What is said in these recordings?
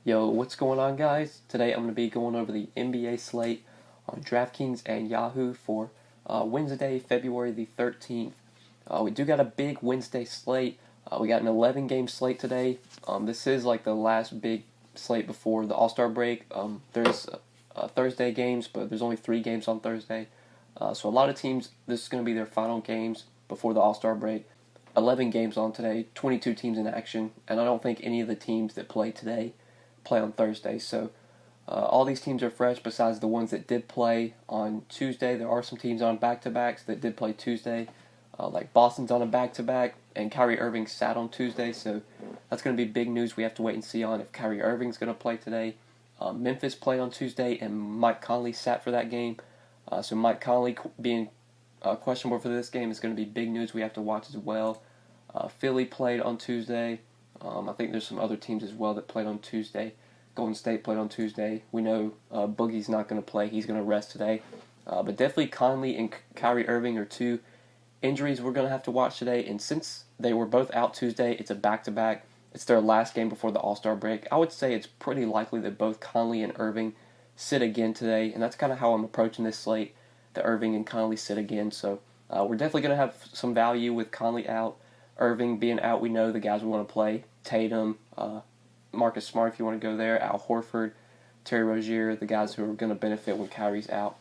Yo, what's going on, guys? Today I'm going to be going over the NBA slate on DraftKings and Yahoo for Wednesday, February the 13th. We do got a big Wednesday slate. We got an 11-game slate today. This is like the last big slate before the All-Star break. There's Thursday games, but there's only 3 games on Thursday. So a lot of teams, this is going to be their final games before the All-Star break. 11 games on today, 22 teams in action, and I don't think any of the teams that play today play on Thursday. So all these teams are fresh besides the ones that did play on Tuesday. There are some teams on back-to-backs that did play Tuesday, like Boston's on a back-to-back, and Kyrie Irving sat on Tuesday. So that's going to be big news. We have to wait and see on if Kyrie Irving's going to play today. Memphis played on Tuesday, and Mike Conley sat for that game. So Mike Conley being questionable for this game is going to be big news we have to watch as well. Philly played on Tuesday. I think there's some other teams as well that played on Tuesday. Golden State played on Tuesday. We know Boogie's not going to play. He's going to rest today. But definitely Conley and Kyrie Irving are 2 injuries we're going to have to watch today. And since they were both out Tuesday, it's a back-to-back. It's their last game before the All-Star break. I would say it's pretty likely that both Conley and Irving sit again today. And that's kind of how I'm approaching this slate, that Irving and Conley sit again. So we're definitely going to have some value with Conley out. Irving being out, we know the guys we want to play. Tatum, Marcus Smart, if you want to go there, Al Horford, Terry Rozier, the guys who are going to benefit when Kyrie's out.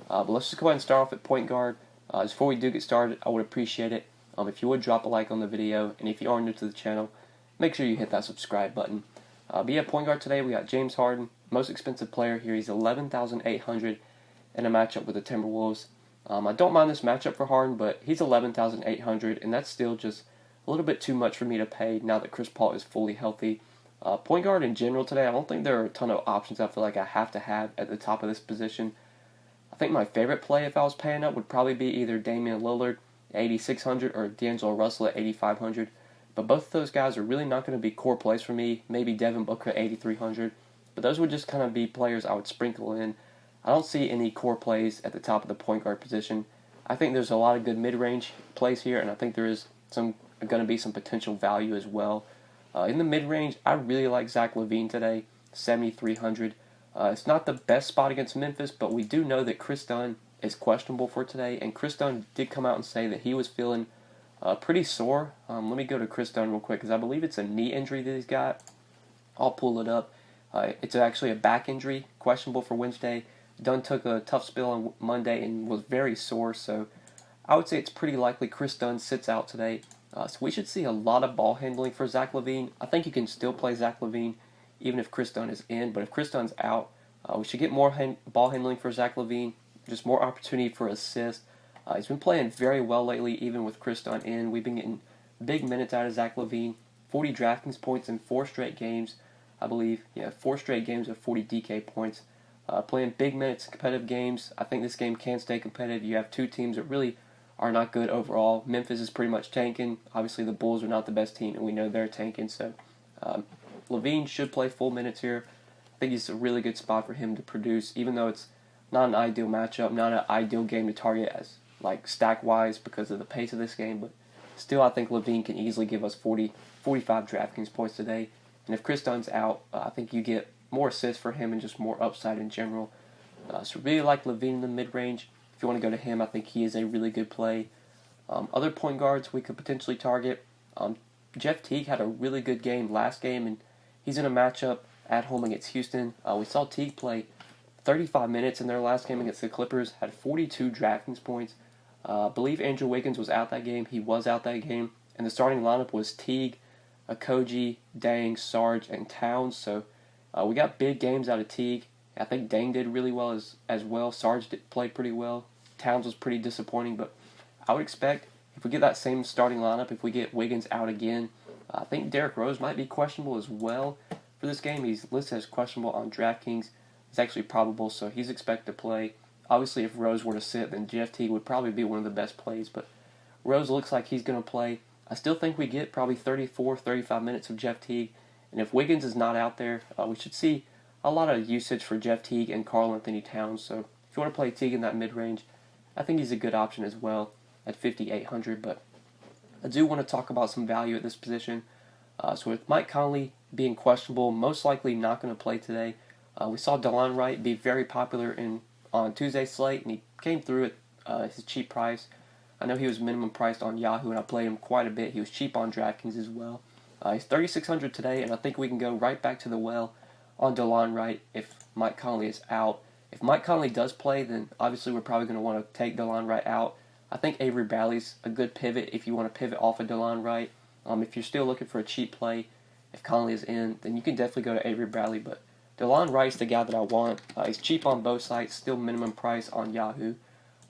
But let's just go ahead and start off at point guard. Just before we do get started, I would appreciate it if you would drop a like on the video, and if you are new to the channel, make sure you hit that subscribe button. But yeah, point guard today, we got James Harden, most expensive player here. He's $11,800 in a matchup with the Timberwolves. I don't mind this matchup for Harden, but he's $11,800, and that's still just a little bit too much for me to pay now that Chris Paul is fully healthy. Point guard in general today, I don't think there are a ton of options I feel like I have to have at the top of this position. I think my favorite play if I was paying up would probably be either Damian Lillard at $8,600 or D'Angelo Russell at $8,500. But both of those guys are really not going to be core plays for me. Maybe Devin Booker at $8,300. But those would just kind of be players I would sprinkle in. I don't see any core plays at the top of the point guard position. I think there's a lot of good mid-range plays here, and I think there is going to be some potential value as well. In the mid-range, I really like Zach LaVine today, $7,300. It's not the best spot against Memphis, but we do know that Chris Dunn is questionable for today, and Chris Dunn did come out and say that he was feeling pretty sore. Let me go to Chris Dunn real quick, because I believe it's a knee injury that he's got. I'll pull it up. It's actually a back injury, questionable for Wednesday. Dunn took a tough spill on Monday and was very sore, so I would say it's pretty likely Chris Dunn sits out today. So we should see a lot of ball handling for Zach LaVine. I think you can still play Zach LaVine even if Chris Dunn is in, but if Chris Dunn's out, we should get more ball handling for Zach LaVine, just more opportunity for assists. He's been playing very well lately, even with Chris Dunn in. We've been getting big minutes out of Zach LaVine, 40 DraftKings points in 4 straight games, I believe. 4 straight games of 40 DK points. Playing big minutes, competitive games. I think this game can stay competitive. You have 2 teams that really are not good overall. Memphis is pretty much tanking. Obviously, the Bulls are not the best team, and we know they're tanking. So, LaVine should play full minutes here. I think it's a really good spot for him to produce, even though it's not an ideal matchup, not an ideal game to target as like stack-wise because of the pace of this game. But still, I think LaVine can easily give us 40, 45 DraftKings points today. And if Chris Dunn's out, I think you get more assists for him and just more upside in general. So really like LaVine in the mid-range. If you want to go to him, I think he is a really good play. Other point guards we could potentially target. Jeff Teague had a really good game last game, and he's in a matchup at home against Houston. We saw Teague play 35 minutes in their last game against the Clippers, had 42 DraftKings points. I believe Andrew Wiggins was out that game. He was out that game. And the starting lineup was Teague, Okogie, Dang, Sarge, and Towns. So we got big games out of Teague. I think Dang did really well as well. Sarge played pretty well. Towns was pretty disappointing, but I would expect if we get that same starting lineup, if we get Wiggins out again, I think Derrick Rose might be questionable as well for this game. He's listed as questionable on DraftKings. He's actually probable, so he's expected to play. Obviously, if Rose were to sit, then Jeff Teague would probably be one of the best plays, but Rose looks like he's going to play. I still think we get probably 34, 35 minutes of Jeff Teague, and if Wiggins is not out there, we should see a lot of usage for Jeff Teague and Karl Anthony Towns. So if you want to play Teague in that mid-range, I think he's a good option as well at 5,800. But I do want to talk about some value at this position. So with Mike Conley being questionable, most likely not going to play today. We saw DeLon Wright be very popular on Tuesday's slate, and he came through at his cheap price. I know he was minimum priced on Yahoo, and I played him quite a bit. He was cheap on DraftKings as well. He's 3,600 today, and I think we can go right back to the well on DeLon Wright if Mike Conley is out. If Mike Conley does play, then obviously we're probably going to want to take DeLon Wright out. I think Avery Bradley's a good pivot if you want to pivot off of DeLon Wright. If you're still looking for a cheap play, if Conley is in, then you can definitely go to Avery Bradley. But DeLon Wright's the guy that I want. He's cheap on both sites, still minimum price on Yahoo.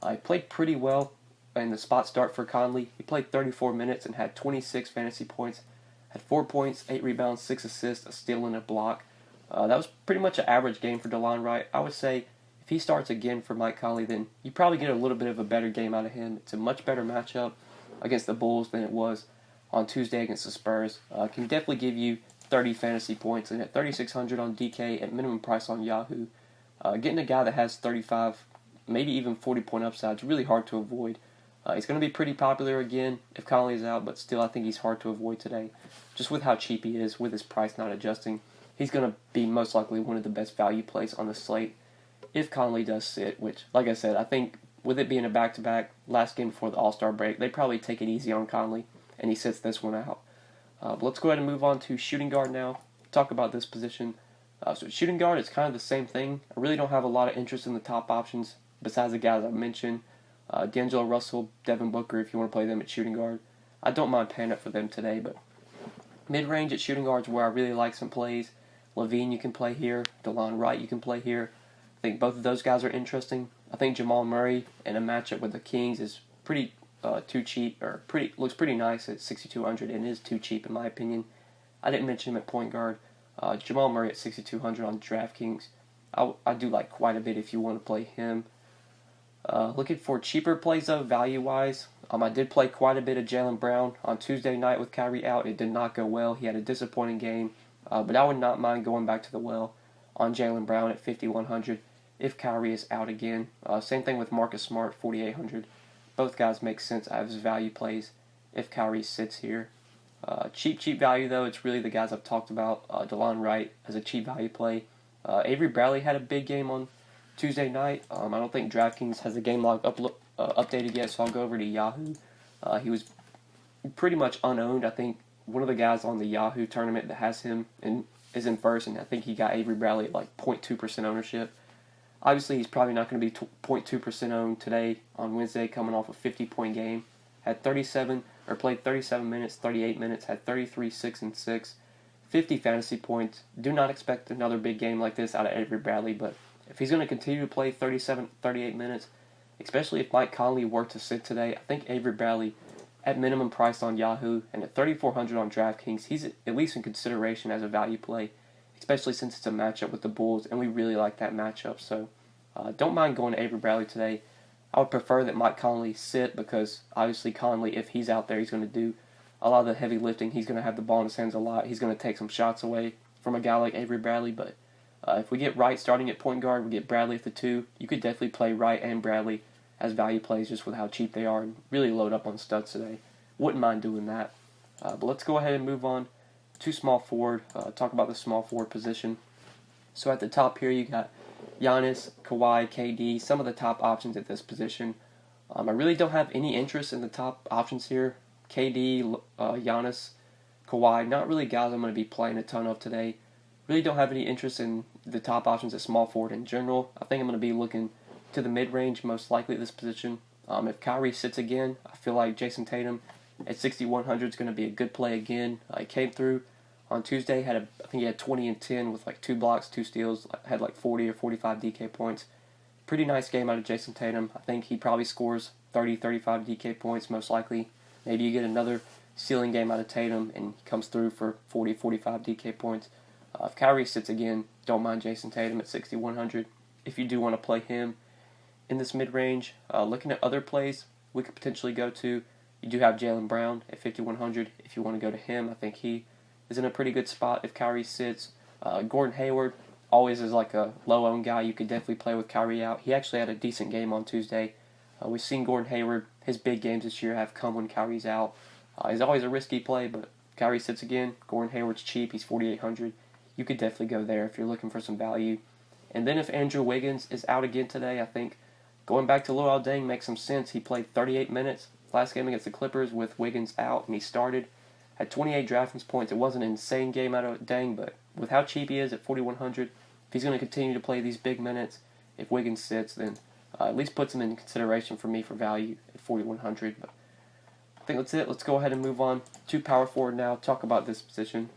He played pretty well in the spot start for Conley. He played 34 minutes and had 26 fantasy points, had 4 points, 8 rebounds, 6 assists, a steal, and a block. That was pretty much an average game for DeLon Wright. I would say if he starts again for Mike Conley, then you probably get a little bit of a better game out of him. It's a much better matchup against the Bulls than it was on Tuesday against the Spurs. Can definitely give you 30 fantasy points, and at 3,600 on DK at minimum price on Yahoo, getting a guy that has 35, maybe even 40-point upside is really hard to avoid. He's going to be pretty popular again if Conley is out, but still I think he's hard to avoid today. Just with how cheap he is, with his price not adjusting, he's going to be most likely one of the best value plays on the slate if Conley does sit, which, like I said, I think with it being a back-to-back, last game before the All-Star break, they probably take it easy on Conley, and he sits this one out. But let's go ahead and move on to shooting guard now. Talk about this position. So shooting guard, it's kind of the same thing. I really don't have a lot of interest in the top options besides the guys I mentioned. D'Angelo Russell, Devin Booker, if you want to play them at shooting guard. I don't mind paying up for them today, but mid-range at shooting guard is where I really like some plays. Levine you can play here. DeLon Wright you can play here. I think both of those guys are interesting. I think Jamal Murray in a matchup with the Kings is pretty too cheap, or looks pretty nice at 6,200, and is too cheap in my opinion. I didn't mention him at point guard. Jamal Murray at 6,200 on DraftKings. I do like quite a bit if you want to play him. Looking for cheaper plays though, value-wise. I did play quite a bit of Jaylen Brown on Tuesday night with Kyrie out. It did not go well. He had a disappointing game. But I would not mind going back to the well on Jaylen Brown at 5,100 if Kyrie is out again. Same thing with Marcus Smart, 4,800. Both guys make sense as value plays if Kyrie sits here. Cheap value though, it's really the guys I've talked about. DeLon Wright as a cheap value play. Avery Bradley had a big game on Tuesday night. I don't think DraftKings has the game log updated yet, so I'll go over to Yahoo. He was pretty much unowned. I think one of the guys on the Yahoo tournament that has him is in first, and I think he got Avery Bradley at like 0.2% ownership. Obviously, he's probably not going to be 0.2% owned today on Wednesday, coming off a 50-point game. Played 37 minutes, 38 minutes, had 33, 6, and 6, 50 fantasy points. Do not expect another big game like this out of Avery Bradley, but if he's going to continue to play 37, 38 minutes, especially if Mike Conley were to sit today, I think Avery Bradley, at minimum price on Yahoo and at 3,400 on DraftKings, he's at least in consideration as a value play, especially since it's a matchup with the Bulls, and we really like that matchup. So don't mind going to Avery Bradley today. I would prefer that Mike Conley sit because obviously Conley, if he's out there, he's going to do a lot of the heavy lifting. He's going to have the ball in his hands a lot. He's going to take some shots away from a guy like Avery Bradley. But if we get Wright starting at point guard, we get Bradley at the 2, you could definitely play Wright and Bradley as value plays just with how cheap they are and really load up on studs today. Wouldn't mind doing that. But let's go ahead and move on to small forward. Talk about the small forward position. So at the top here, you got Giannis, Kawhi, KD, some of the top options at this position. I really don't have any interest in the top options here. KD, Giannis, Kawhi, not really guys I'm going to be playing a ton of today. Really don't have any interest in the top options at small forward in general. I think I'm going to be looking to the mid-range most likely at this position. If Kyrie sits again, I feel like Jason Tatum at 6,100 is going to be a good play again. He came through on Tuesday, I think he had 20 and 10 with like 2 blocks, 2 steals, had like 40 or 45 DK points. Pretty nice game out of Jason Tatum. I think he probably scores 30, 35 DK points most likely. Maybe you get another ceiling game out of Tatum and he comes through for 40, 45 DK points. If Kyrie sits again, don't mind Jason Tatum at 6,100 if you do want to play him in this mid-range. Looking at other plays we could potentially go to, you do have Jaylen Brown at 5,100 if you want to go to him. I think he is in a pretty good spot if Kyrie sits. Gordon Hayward always is like a low-owned guy. You could definitely play with Kyrie out. He actually had a decent game on Tuesday. We've seen Gordon Hayward, his big games this year have come when Kyrie's out. He's always a risky play, but Kyrie sits again, Gordon Hayward's cheap. He's 4,800. You could definitely go there if you're looking for some value. And then if Andrew Wiggins is out again today, I think going back to Luol Deng makes some sense. He played 38 minutes last game against the Clippers with Wiggins out, and he started. Had 28 DraftKings points. It wasn't an insane game out of Deng, but with how cheap he is at 4,100, if he's going to continue to play these big minutes, if Wiggins sits, then at least puts him in consideration for me for value at 4,100. But I think that's it. Let's go ahead and move on to power forward now. Talk about this position.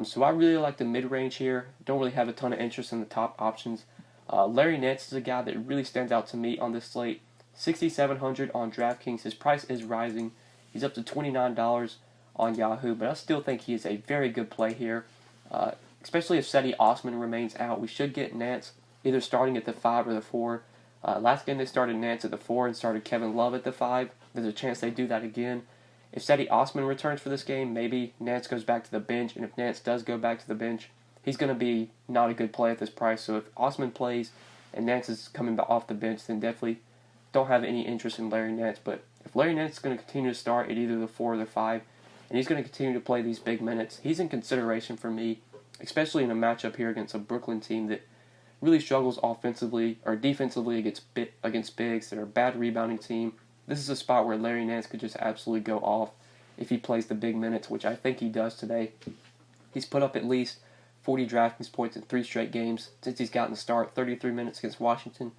So I really like the mid-range here. Don't really have a ton of interest in the top options. Larry Nance is a guy that really stands out to me on this slate. 6,700 on DraftKings. His price is rising. He's up to $29 on Yahoo, but I still think he is a very good play here. Especially if Cedi Osman remains out. We should get Nance either starting at the 5 or the 4. Last game they started Nance at the 4 and started Kevin Love at the 5. There's a chance they do that again. If Cedi Osman returns for this game, maybe Nance goes back to the bench, and if Nance does go back to the bench, he's going to be not a good play at this price. So if Osman plays and Nance is coming off the bench, then definitely don't have any interest in Larry Nance. But if Larry Nance is going to continue to start at either the 4 or the 5, and he's going to continue to play these big minutes, he's in consideration for me, especially in a matchup here against a Brooklyn team that really struggles offensively or defensively against bigs that are a bad rebounding team. This is a spot where Larry Nance could just absolutely go off if he plays the big minutes, which I think he does today. He's put up at least 40 DraftKings points in 3 straight games since he's gotten the start. 33 minutes against Washington,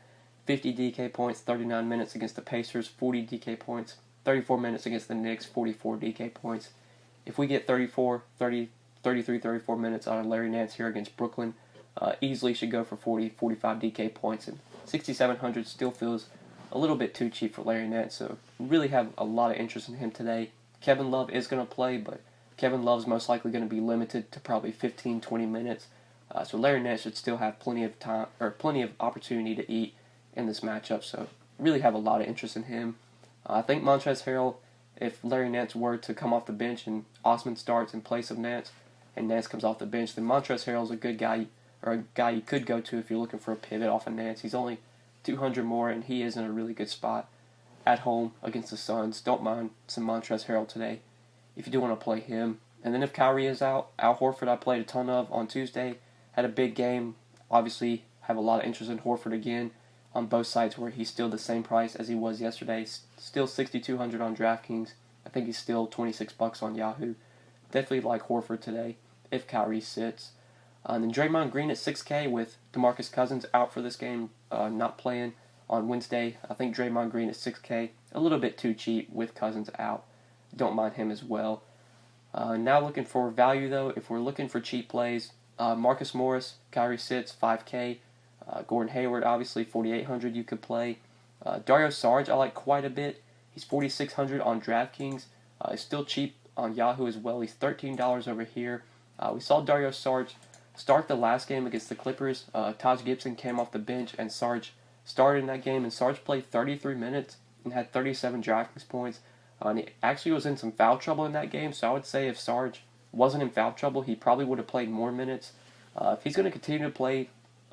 50 DK points, 39 minutes against the Pacers, 40 DK points, 34 minutes against the Knicks, 44 DK points. If we get 34 minutes out of Larry Nance here against Brooklyn, easily should go for 40, 45 DK points, and 6,700 still feels a little bit too cheap for Larry Nance, so really have a lot of interest in him today. Kevin Love is going to play, but Kevin Love's most likely going to be limited to probably 15, 20 minutes, so Larry Nance should still have plenty of time or plenty of opportunity to eat in this matchup, so really have a lot of interest in him. I think Montrezl Harrell, if Larry Nance were to come off the bench and Osman starts in place of Nance, and Nance comes off the bench, then Montrezl Harrell's a good guy, or a guy you could go to if you're looking for a pivot off of Nance. He's only 200 more, and he is in a really good spot at home against the Suns. Don't mind some Montrezl Harrell today if you do want to play him. And then if Kyrie is out, Al Horford I played a ton of on Tuesday, had a big game. Obviously have a lot of interest in Horford again on both sites where he's still the same price as he was yesterday. Still 6,200 on DraftKings. I think he's still $26 on Yahoo. Definitely like Horford today if Kyrie sits. And then Draymond Green at 6K with DeMarcus Cousins out for this game, not playing on Wednesday. I think Draymond Green at 6K, a little bit too cheap with Cousins out. Don't mind him as well. Now looking for value though, if we're looking for cheap plays, Marcus Morris, Kyrie sits, 5K. Gordon Hayward, obviously 4,800 you could play. Dario Saric I like quite a bit. He's 4,600 on DraftKings. He's still cheap on Yahoo as well. He's $13 over here. We saw Dario Saric start the last game against the Clippers. Taj Gibson came off the bench and Sarge started in that game, and Sarge played 33 minutes and had 37 DraftKings points. And he actually was in some foul trouble in that game, so I would say if Sarge wasn't in foul trouble, he probably would have played more minutes. If he's going to continue to play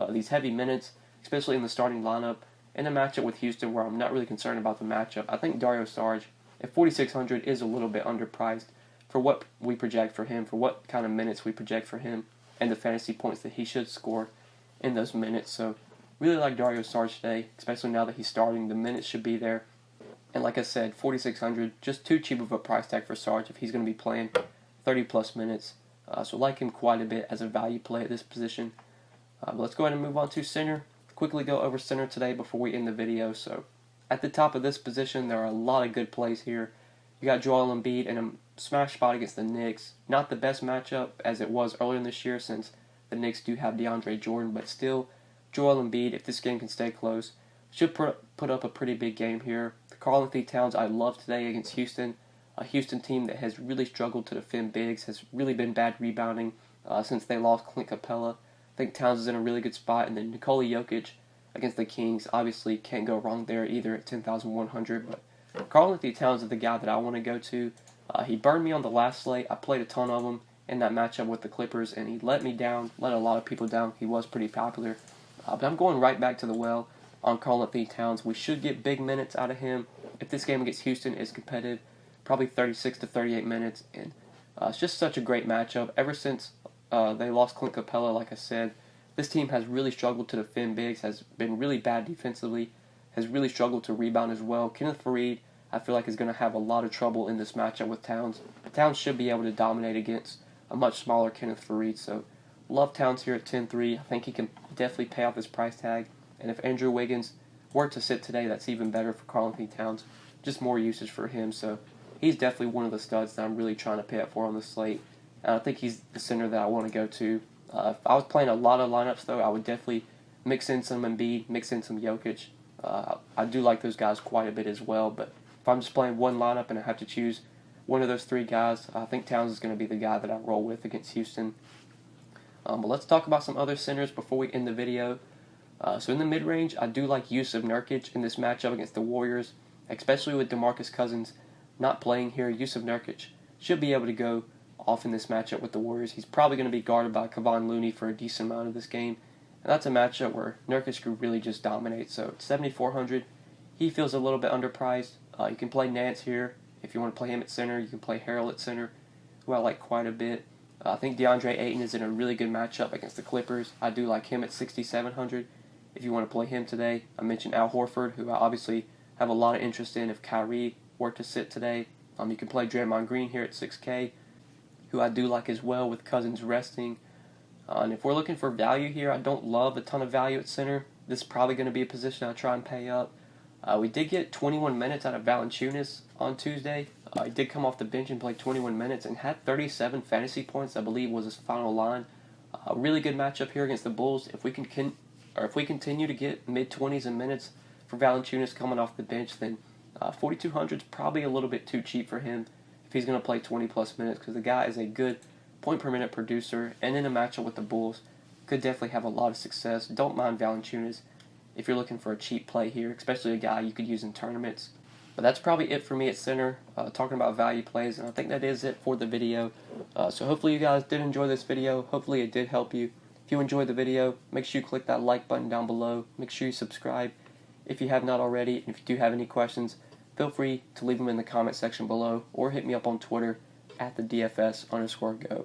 these heavy minutes, especially in the starting lineup, in a matchup with Houston where I'm not really concerned about the matchup, I think Dario Saric at 4,600 is a little bit underpriced for what we project for him, for what kind of minutes we project for him, and the fantasy points that he should score in those minutes. So really like Dario Saric today, especially now that he's starting. The minutes should be there. And like I said, 4,600, just too cheap of a price tag for Saric if he's going to be playing 30-plus minutes. So like him quite a bit as a value play at this position. But let's go ahead and move on to center. Quickly go over center today before we end the video. So at the top of this position, there are a lot of good plays here. You got Joel Embiid in a smash spot against the Knicks. Not the best matchup as it was earlier in this year since the Knicks do have DeAndre Jordan, but still, Joel Embiid, if this game can stay close, should put up a pretty big game here. The Karl-Anthony Towns I love today against Houston. A Houston team that has really struggled to defend bigs, has really been bad rebounding since they lost Clint Capella. I think Towns is in a really good spot, and then Nikola Jokic against the Kings obviously can't go wrong there either at 10,100, but Karl-Anthony Towns is the guy that I want to go to. He burned me on the last slate. I played a ton of him in that matchup with the Clippers, and he let me down, let a lot of people down. He was pretty popular. But I'm going right back to the well on Karl-Anthony Towns. We should get big minutes out of him. If this game against Houston is competitive, probably 36 to 38 minutes. And It's just such a great matchup. Ever since they lost Clint Capella, like I said, this team has really struggled to defend bigs, has been really bad defensively, has really struggled to rebound as well. Kenneth Faried, I feel like, is going to have a lot of trouble in this matchup with Towns. Towns should be able to dominate against a much smaller Kenneth Faried, so love Towns here at 10-3. I think he can definitely pay off his price tag, and if Andrew Wiggins were to sit today, that's even better for Karl-Anthony Towns. Just more usage for him, so he's definitely one of the studs that I'm really trying to pay up for on the slate. And I think he's the center that I want to go to. If I was playing a lot of lineups, though, I would definitely mix in some Embiid, mix in some Jokic. I do like those guys quite a bit as well, but if I'm just playing one lineup and I have to choose one of those three guys, I think Towns is going to be the guy that I roll with against Houston. But let's talk about some other centers before we end the video. So in the mid-range, I do like Yusuf Nurkic in this matchup against the Warriors, especially with DeMarcus Cousins not playing here. Yusuf Nurkic should be able to go off in this matchup with the Warriors. He's probably going to be guarded by Kevon Looney for a decent amount of this game, and that's a matchup where Nurkic could really just dominate. So at 7,400, he feels a little bit underpriced. You can play Nance here if you want to play him at center. You can play Harrell at center, who I like quite a bit. I think DeAndre Ayton is in a really good matchup against the Clippers. I do like him at 6,700 if you want to play him today. I mentioned Al Horford, who I obviously have a lot of interest in if Kyrie were to sit today. You can play Draymond Green here at 6K, who I do like as well with Cousins resting. And if we're looking for value here, I don't love a ton of value at center. This is probably going to be a position I try and pay up. We did get 21 minutes out of Valanciunas on Tuesday. He did come off the bench and play 21 minutes and had 37 fantasy points, I believe was his final line. A really good matchup here against the Bulls. If we continue to get mid-20s in minutes for Valanciunas coming off the bench, then 4,200 is probably a little bit too cheap for him if he's going to play 20-plus minutes, because the guy is a good point-per-minute producer, and in a matchup with the Bulls, could definitely have a lot of success. Don't mind Valanciunas if you're looking for a cheap play here, especially a guy you could use in tournaments. But that's probably it for me at center, talking about value plays, and I think that is it for the video. So hopefully you guys did enjoy this video. Hopefully it did help you. If you enjoyed the video, make sure you click that like button down below. Make sure you subscribe if you have not already. And if you do have any questions, feel free to leave them in the comment section below or hit me up on Twitter at the DFS_GO.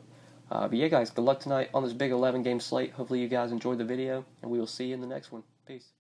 But yeah, guys, good luck tonight on this big 11-game slate. Hopefully you guys enjoyed the video, and we will see you in the next one. Peace.